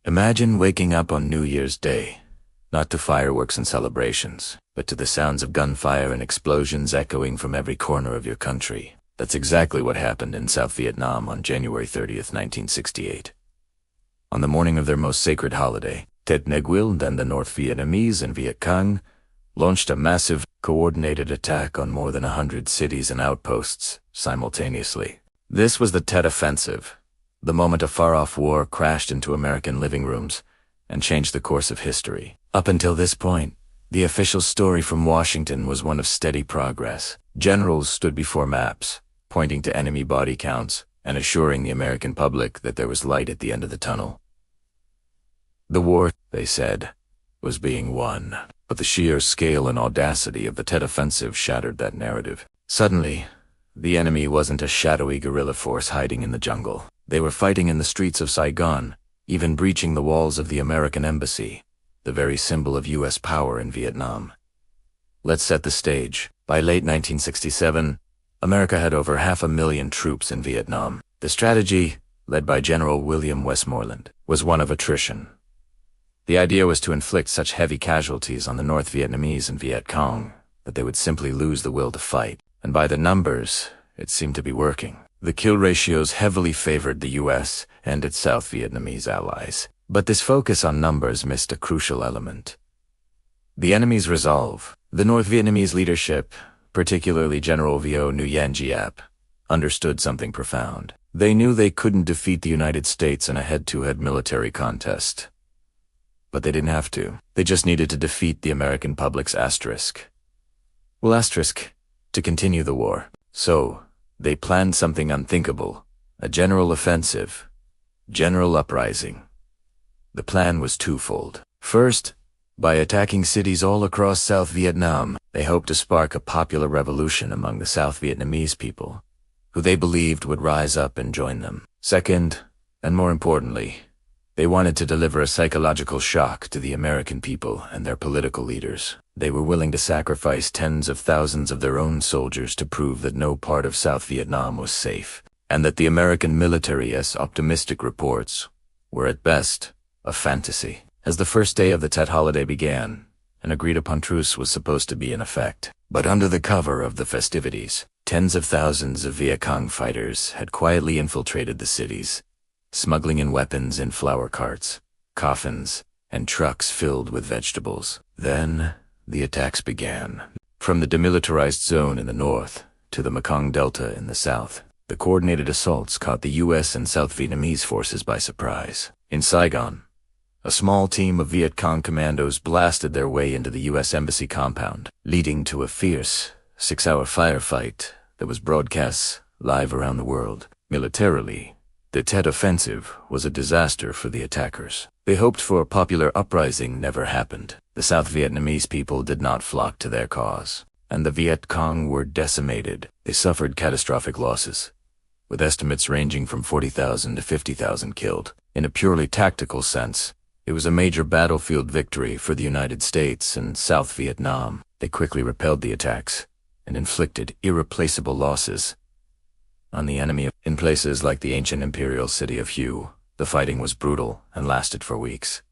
Imagine waking up on New Year's Day, not to fireworks and celebrations, but to the sounds of gunfire and explosions echoing from every corner of your country. That's exactly what happened in South Vietnam on January 30th, 1968. On the morning of their most sacred holiday, Tet Offensive and the North Vietnamese and Viet Cong launched a massive, coordinated attack on more than 100 cities and outposts simultaneously. This was the Tet Offensive, the moment a far-off war crashed into American living rooms and changed the course of history. Up until this point, the official story from Washington was one of steady progress. Generals stood before maps, pointing to enemy body counts and assuring the American public that there was light at the end of the tunnel. The war, they said, was being won, but the sheer scale and audacity of the Tet Offensive shattered that narrative. Suddenly, the enemy wasn't a shadowy guerrilla force hiding in the jungle. They were fighting in the streets of Saigon, even breaching the walls of the American embassy, the very symbol of U.S. power in Vietnam. Let's set the stage. By late 1967, America had over 500,000 troops in Vietnam. The strategy, led by General William Westmoreland, was one of attrition. The idea was to inflict such heavy casualties on the North Vietnamese and Viet Cong that they would simply lose the will to fight. And by the numbers, it seemed to be working. The kill ratios heavily favored the U.S. and its South Vietnamese allies. But this focus on numbers missed a crucial element: the enemy's resolve. The North Vietnamese leadership, particularly General Vo Nguyen Giap, understood something profound. They knew they couldn't defeat the United States in a head-to-head military contest. But they didn't have to. They just needed to defeat the American public's asterisk. Well, asterisk, to continue the war. So, they planned something unthinkable: a general offensive, general uprising. The plan was twofold. First, by attacking cities all across South Vietnam, they hoped to spark a popular revolution among the South Vietnamese people, who they believed would rise up and join them. Second, and more importantly, they wanted to deliver a psychological shock to the American people and their political leaders. They were willing to sacrifice tens of thousands of their own soldiers to prove that no part of South Vietnam was safe, and that the American military's optimistic reports were at best a fantasy. As the first day of the Tet holiday began, an agreed-upon truce was supposed to be in effect. But under the cover of the festivities, tens of thousands of Viet Cong fighters had quietly infiltrated the cities, smuggling in weapons in flour carts, coffins, and trucks filled with vegetables. Then, the attacks began. From the demilitarized zone in the north to the Mekong Delta in the south, the coordinated assaults caught the U.S. and South Vietnamese forces by surprise. In Saigon, a small team of Viet Cong commandos blasted their way into the U.S. Embassy compound, leading to a fierce, 6-hour firefight that was broadcast live around the world. Militarily, the Tet Offensive was a disaster for the attackers. They hoped for a popular uprising never happened. The South Vietnamese people did not flock to their cause, and the Viet Cong were decimated. They suffered catastrophic losses, with estimates ranging from 40,000 to 50,000 killed. In a purely tactical sense, it was a major battlefield victory for the United States and South Vietnam. They quickly repelled the attacks and inflicted irreplaceable losses on the enemy. In places like the ancient imperial city of Hue, the fighting was brutal and lasted for weeks.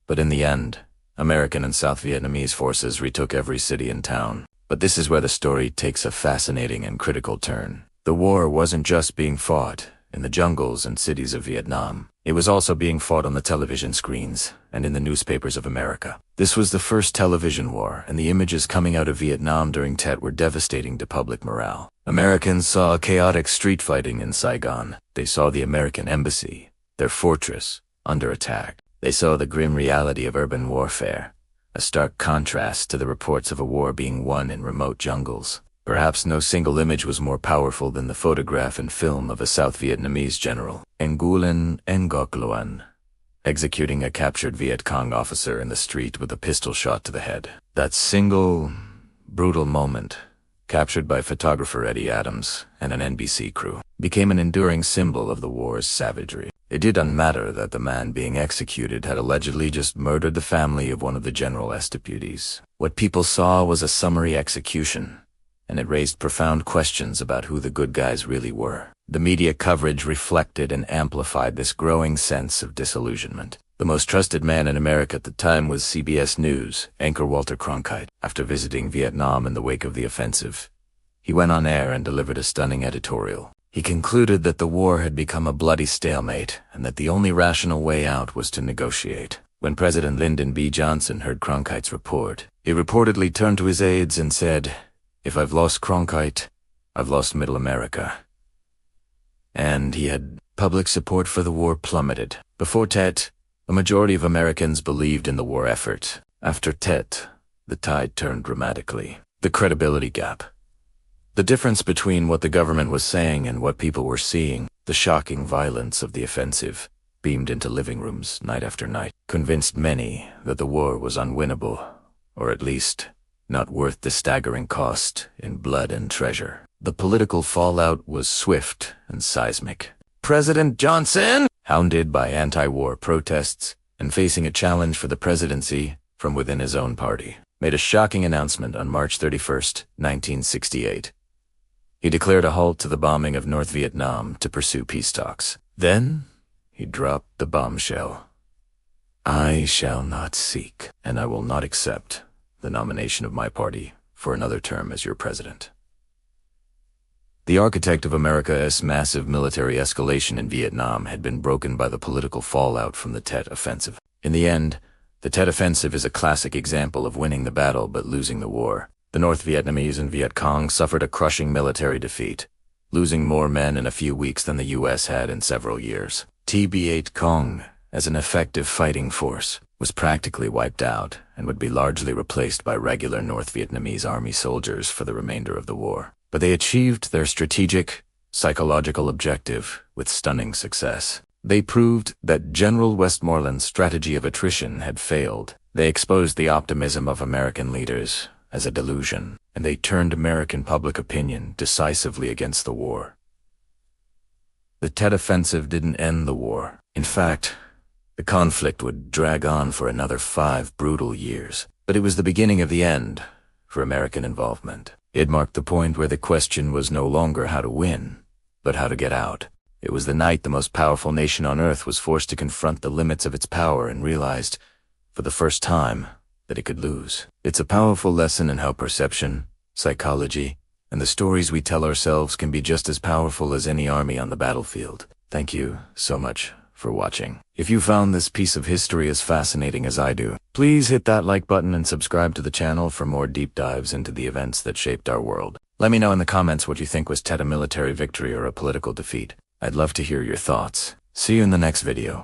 But in the end, American and South Vietnamese forces retook every city and town. But this is where the story takes a fascinating and critical turn. The war wasn't just being fought in the jungles and cities of Vietnam. It was also being fought on the television screens and in the newspapers of America. This was the first television war, and the images coming out of Vietnam during Tet were devastating to public morale. Americans saw chaotic street fighting in Saigon. They saw the American embassy, their fortress, under attack. They saw the grim reality of urban warfare, a stark contrast to the reports of a war being won in remote jungles. Perhaps no single image was more powerful than the photograph and film of a South Vietnamese general, Nguyen Ngoc Loan, executing a captured Viet Cong officer in the street with a pistol shot to the head. That single, brutal moment, captured by photographer Eddie Adams and an NBC crew, became an enduring symbol of the war's savagery. It didn't matter that the man being executed had allegedly just murdered the family of one of the general's deputies. What people saw was a summary execution, and it raised profound questions about who the good guys really were. The media coverage reflected and amplified this growing sense of disillusionment. The most trusted man in America at the time was CBS News anchor Walter Cronkite. After visiting Vietnam in the wake of the offensive, he went on air and delivered a stunning editorial. He concluded that the war had become a bloody stalemate and that the only rational way out was to negotiate. When President Lyndon B. Johnson heard Cronkite's report, he reportedly turned to his aides and said, "If I've lost Cronkite, I've lost Middle America." And he had public support for the war plummeted. Before Tet, a majority of Americans believed in the war effort. After Tet, the tide turned dramatically. The credibility gap. The difference between what the government was saying and what people were seeing, the shocking violence of the offensive, beamed into living rooms night after night, convinced many that the war was unwinnable, or at least not worth the staggering cost in blood and treasure. The political fallout was swift and seismic. President Johnson, hounded by anti-war protests and facing a challenge for the presidency from within his own party, made a shocking announcement on March 31st, 1968. He declared a halt to the bombing of North Vietnam to pursue peace talks. Then, he dropped the bombshell. "I shall not seek, and I will not accept, the nomination of my party for another term as your president." The architect of America's massive military escalation in Vietnam had been broken by the political fallout from the Tet Offensive. In the end, the Tet Offensive is a classic example of winning the battle but losing the war. The North Vietnamese and Viet Cong suffered a crushing military defeat, losing more men in a few weeks than the U.S. had in several years. Viet Cong, as an effective fighting force, was practically wiped out and would be largely replaced by regular North Vietnamese army soldiers for the remainder of the war. But they achieved their strategic, psychological objective with stunning success. They proved that General Westmoreland's strategy of attrition had failed. They exposed the optimism of American leaders as a delusion, and they turned American public opinion decisively against the war. The Tet Offensive didn't end the war. In fact, the conflict would drag on for another 5 brutal years. But it was the beginning of the end for American involvement. It marked the point where the question was no longer how to win, but how to get out. It was the night the most powerful nation on earth was forced to confront the limits of its power and realized, for the first time, that it could lose. It's a powerful lesson in how perception, psychology, and the stories we tell ourselves can be just as powerful as any army on the battlefield. Thank you so much for watching. If you found this piece of history as fascinating as I do, please hit that like button and subscribe to the channel for more deep dives into the events that shaped our world. Let me know in the comments what you think was Tet a military victory or a political defeat. I'd love to hear your thoughts. See you in the next video.